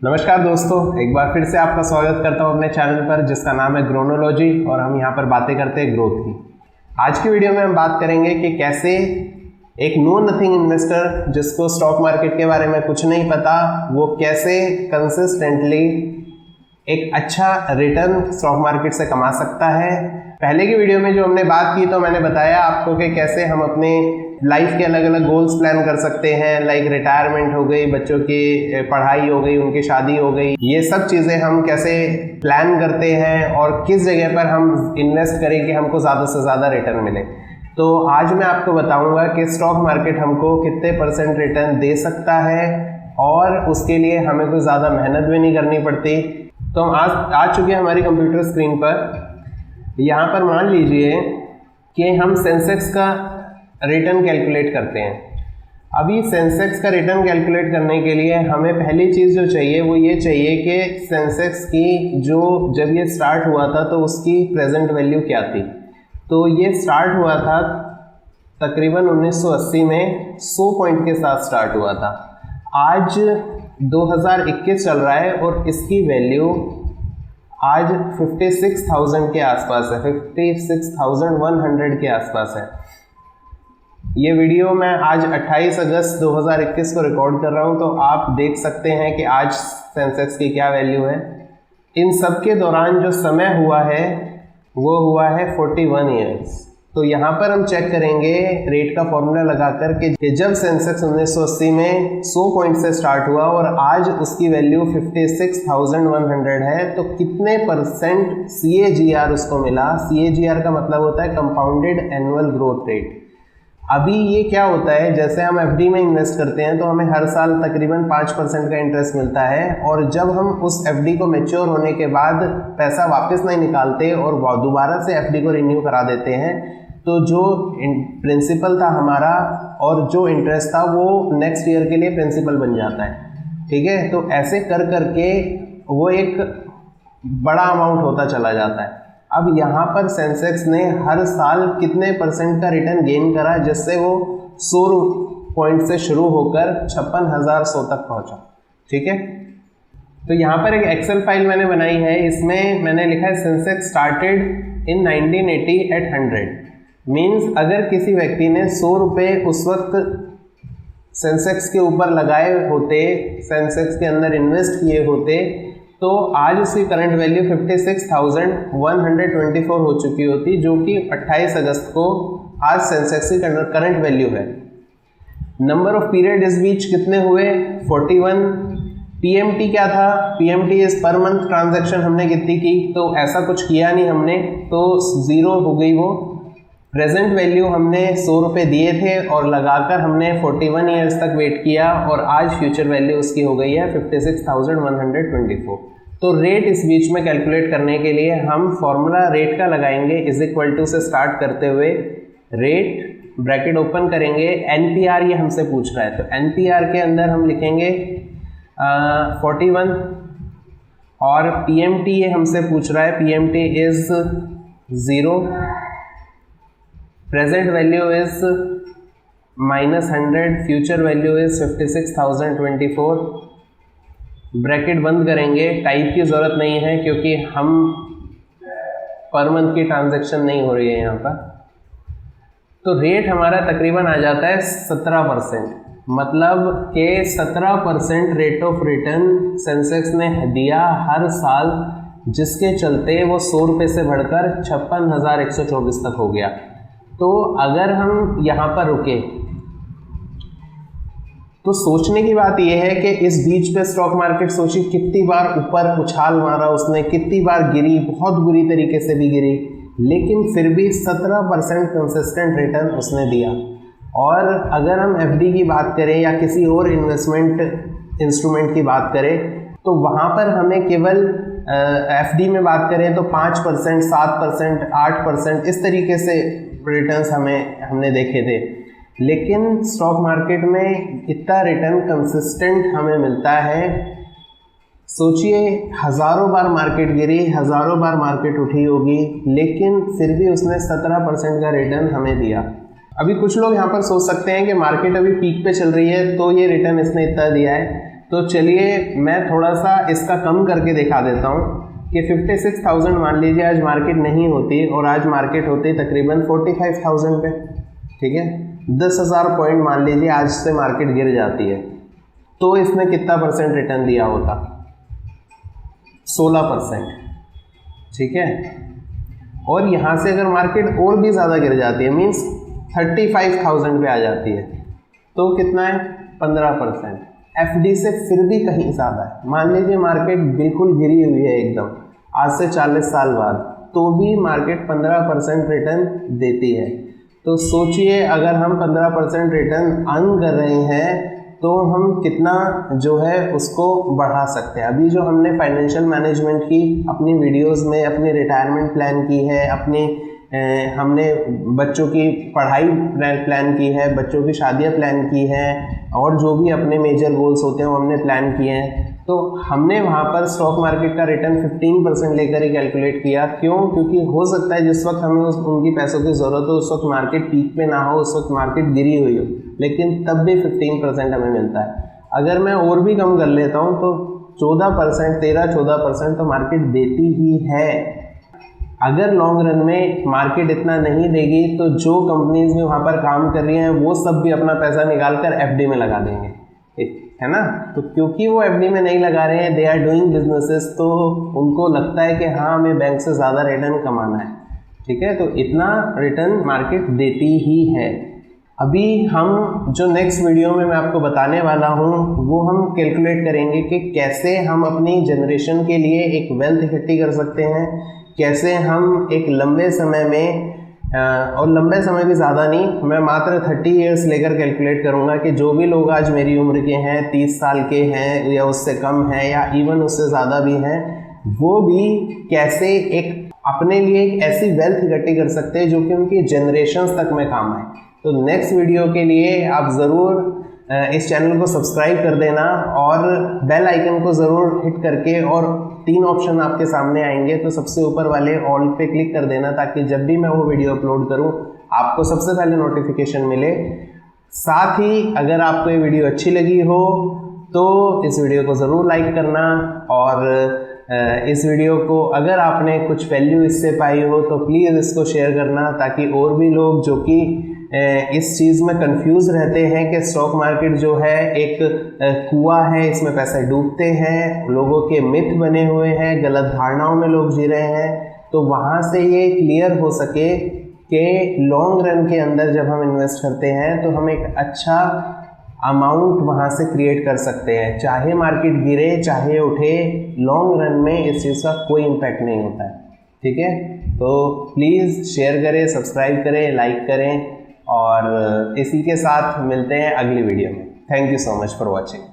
नमस्कार दोस्तों, एक बार फिर से आपका स्वागत करता हूं अपने चैनल पर जिसका नाम है ग्रोनोलॉजी और हम यहां पर बातें करते हैं ग्रोथ की। आज की वीडियो में हम बात करेंगे कि कैसे एक नो नथिंग इन्वेस्टर जिसको स्टॉक मार्केट के बारे में कुछ नहीं पता वो कैसे कंसिस्टेंटली एक अच्छा रिटर्न स्टॉक मार्केट से कमा सकता है। पहले की वीडियो में जो हमने बात की तो मैंने बताया आपको कि कैसे हम अपने लाइफ के अलग अलग गोल्स प्लान कर सकते हैं, लाइक रिटायरमेंट हो गई, बच्चों की पढ़ाई हो गई, उनकी शादी हो गई, ये सब चीज़ें हम कैसे प्लान करते हैं और किस जगह पर हम इन्वेस्ट करें कि हमको ज़्यादा से ज़्यादा रिटर्न मिले। तो आज मैं आपको बताऊंगा कि स्टॉक मार्केट हमको कितने % रिटर्न दे सकता है और उसके लिए हमें कोई ज़्यादा मेहनत भी नहीं करनी पड़ती। तो हम आज आ चुके हैं हमारी कंप्यूटर स्क्रीन पर। यहाँ पर मान लीजिए कि हम सेंसेक्स का रिटर्न कैलकुलेट करते हैं। अभी सेंसेक्स का रिटर्न कैलकुलेट करने के लिए हमें पहली चीज़ जो चाहिए वो ये चाहिए कि सेंसेक्स की जो जब ये स्टार्ट हुआ था तो उसकी प्रेजेंट वैल्यू क्या थी। तो ये स्टार्ट हुआ था तकरीबन 1980 में 100 पॉइंट के साथ स्टार्ट हुआ था। आज 2021 चल रहा है और इसकी वैल्यू आज 56,000 के आसपास है, 56,100 के आसपास है। ये वीडियो मैं आज 28 अगस्त 2021 को रिकॉर्ड कर रहा हूँ, तो आप देख सकते हैं कि आज सेंसेक्स की क्या वैल्यू है। इन सब के दौरान जो समय हुआ है वो हुआ है 41 ईयर्स। तो यहाँ पर हम चेक करेंगे रेट का फॉर्मूला लगाकर कि जब सेंसेक्स 1980 में 100 पॉइंट से स्टार्ट हुआ और आज उसकी वैल्यू 56,100 है, तो कितने % CAGR उसको मिला। CAGR का मतलब होता है कंपाउंडेड एनुअल ग्रोथ रेट। अभी ये क्या होता है, जैसे हम FD में इन्वेस्ट करते हैं तो हमें हर साल तकरीबन 5% का इंटरेस्ट मिलता है और जब हम उस FD को मैच्योर होने के बाद पैसा वापस नहीं निकालते और दोबारा से FD को रिन्यू करा देते हैं तो जो प्रिंसिपल था हमारा और जो इंटरेस्ट था वो नेक्स्ट ईयर के लिए प्रिंसिपल बन जाता है। ठीक है, तो ऐसे कर करके वो एक बड़ा अमाउंट होता चला जाता है। अब यहाँ पर सेंसेक्स ने हर साल कितने % का रिटर्न गेन करा, जिससे वो 100 पॉइंट से शुरू होकर 56,100 तक पहुँचा। ठीक है, तो यहाँ पर एक एक्सेल फाइल मैंने बनाई है, इसमें मैंने लिखा है Sensex started in 1980 at 100। Means अगर किसी व्यक्ति ने 100 रुपये उस वक्त सेंसेक्स के ऊपर लगाए होते, सेंसेक्स के अंदर इन्वेस्ट किए होते, तो आज उसकी करंट वैल्यू 56,124 हो चुकी होती, जो कि 28 अगस्त को आज सेंसेक्स की करंट वैल्यू है। नंबर ऑफ पीरियड इस बीच कितने हुए, 41। PMT क्या था, PMT इस पर मंथ ट्रांजैक्शन हमने कितनी की, तो ऐसा कुछ किया नहीं हमने, तो 0 हो गई वो। प्रेजेंट वैल्यू हमने 100 रुपये दिए थे और लगाकर हमने 41 ईयर्स तक वेट किया और आज फ्यूचर वैल्यू उसकी हो गई है 56,124। तो रेट इस बीच में कैलकुलेट करने के लिए हम फॉर्मूला रेट का लगाएंगे, इज इक्वल टू से स्टार्ट करते हुए रेट ब्रैकेट ओपन करेंगे, NPR ये हमसे पूछ रहा है, तो NPR के अंदर हम लिखेंगे 41 और PMT ये हमसे पूछ रहा है, PMT is 0, present value is -100, future value is 56,024। Bracket बंद करेंगे, टाइप की ज़रूरत नहीं है क्योंकि हम पर मंथ की ट्रांजैक्शन नहीं हो रही है यहाँ पर। तो रेट हमारा तकरीबन आ जाता है 17%, मतलब कि 17% रेट ऑफ रिटर्न सेंसेक्स ने दिया हर साल, जिसके चलते वो 100 रुपये से बढ़कर 56,124 तक हो गया। तो अगर हम यहाँ पर रुके तो सोचने की बात यह है कि इस बीच पे स्टॉक मार्केट सोची कितनी बार ऊपर उछाल मारा उसने, कितनी बार गिरी, बहुत बुरी तरीके से भी गिरी, लेकिन फिर भी 17% कंसिस्टेंट रिटर्न उसने दिया। और अगर हम FD की बात करें या किसी और इन्वेस्टमेंट इंस्ट्रूमेंट की बात करें तो वहाँ पर हमें केवल FD में बात करें तो 5%, 7%, 8% इस तरीके से रिटर्न्स हमने देखे थे, लेकिन स्टॉक मार्केट में इतना रिटर्न कंसिस्टेंट हमें मिलता है। सोचिए हज़ारों बार मार्केट गिरी, हज़ारों बार मार्केट उठी होगी, लेकिन फिर भी उसने 17% का रिटर्न हमें दिया। अभी कुछ लोग यहाँ पर सोच सकते हैं कि मार्केट अभी पीक पे चल रही है तो ये रिटर्न इसने इतना दिया है, तो चलिए मैं थोड़ा सा इसका कम करके दिखा देता हूँ कि 56,000 मान लीजिए आज मार्केट नहीं होती और आज मार्केट होती तकरीबन 45,000 पे, ठीक है। 10,000 पॉइंट मान लीजिए आज से मार्केट गिर जाती है, तो इसने कितना % रिटर्न दिया होता? 16%, ठीक है। और यहाँ से अगर मार्केट और भी ज़्यादा गिर जाती है, मीन्स 35,000 पे आ जाती है, तो कितना है? 15%। एफडी से फिर भी कहीं ज़्यादा है। मान लीजिए मार्केट बिल्कुल गिरी हुई है एकदम, आज से 40 साल बाद, तो भी मार्केट 15% रिटर्न देती है। तो सोचिए अगर हम 15% रिटर्न अर्न कर रहे हैं तो हम कितना जो है उसको बढ़ा सकते हैं। अभी जो हमने फाइनेंशियल मैनेजमेंट की अपनी वीडियोस में अपनी रिटायरमेंट प्लान की है, अपनी हमने बच्चों की पढ़ाई प्लान की है, बच्चों की शादियां प्लान की हैं, और जो भी अपने मेजर गोल्स होते हैं वो हमने प्लान किए हैं। तो हमने वहाँ पर स्टॉक मार्केट का रिटर्न 15% लेकर ही कैलकुलेट किया। क्यों? क्योंकि हो सकता है जिस वक्त हमें उनकी पैसों की ज़रूरत हो उस वक्त मार्केट पीक पे ना हो, उस वक्त मार्केट गिरी हुई हो, लेकिन तब भी 15% हमें मिलता है। अगर मैं और भी कम कर लेता हूँ तो 14%, 13-14% तो मार्केट देती ही है। अगर लॉन्ग रन में मार्केट इतना नहीं देगी तो जो कंपनीज भी वहाँ पर काम कर रही हैं वो सब भी अपना पैसा निकाल कर एफडी में लगा देंगे, है ना। तो क्योंकि वो एफडी में नहीं लगा रहे हैं, दे आर डूइंग बिजनेसेस, तो उनको लगता है कि हाँ हमें बैंक से ज़्यादा रिटर्न कमाना है, ठीक है। तो इतना रिटर्न मार्केट देती ही है। अभी हम जो नेक्स्ट वीडियो में मैं आपको बताने वाला हूँ वो हम कैलकुलेट करेंगे कि कैसे हम अपनी जनरेशन के लिए एक वेल्थ इकट्ठी कर सकते हैं, कैसे हम एक लंबे समय में और लंबे समय भी ज़्यादा नहीं, मैं मात्र 30 ईयर्स लेकर कैलकुलेट करूँगा कि जो भी लोग आज मेरी उम्र के हैं, 30 साल के हैं या उससे कम हैं या इवन उससे ज़्यादा भी हैं, वो भी कैसे एक अपने लिए एक ऐसी वेल्थ इकट्ठी कर सकते हैं जो कि उनकी जनरेशन्स तक में काम आए। तो नेक्स्ट वीडियो के लिए आप ज़रूर इस चैनल को सब्सक्राइब कर देना और बेल आइकन को ज़रूर हिट करके, और 3 ऑप्शन आपके सामने आएंगे, तो सबसे ऊपर वाले ऑल पे क्लिक कर देना ताकि जब भी मैं वो वीडियो अपलोड करूं आपको सबसे पहले नोटिफिकेशन मिले। साथ ही अगर आपको ये वीडियो अच्छी लगी हो तो इस वीडियो को ज़रूर लाइक करना, और इस वीडियो को अगर आपने कुछ वैल्यू इससे पाई हो तो प्लीज़ इसको शेयर करना, ताकि और भी लोग जो कि इस चीज़ में कंफ्यूज रहते हैं कि स्टॉक मार्केट जो है एक कुआं है, इसमें पैसे डूबते हैं, लोगों के मिथ बने हुए हैं, गलत धारणाओं में लोग जी रहे हैं, तो वहाँ से ये क्लियर हो सके कि लॉन्ग रन के अंदर जब हम इन्वेस्ट करते हैं तो हम एक अच्छा अमाउंट वहाँ से क्रिएट कर सकते हैं। चाहे मार्केट गिरे चाहे उठे, लॉन्ग रन में इस चीज़ का कोई इम्पैक्ट नहीं होता है, ठीक है। तो प्लीज़ शेयर करें, सब्सक्राइब करें, लाइक करें, और इसी के साथ मिलते हैं अगली वीडियो में। Thank you so much for watching.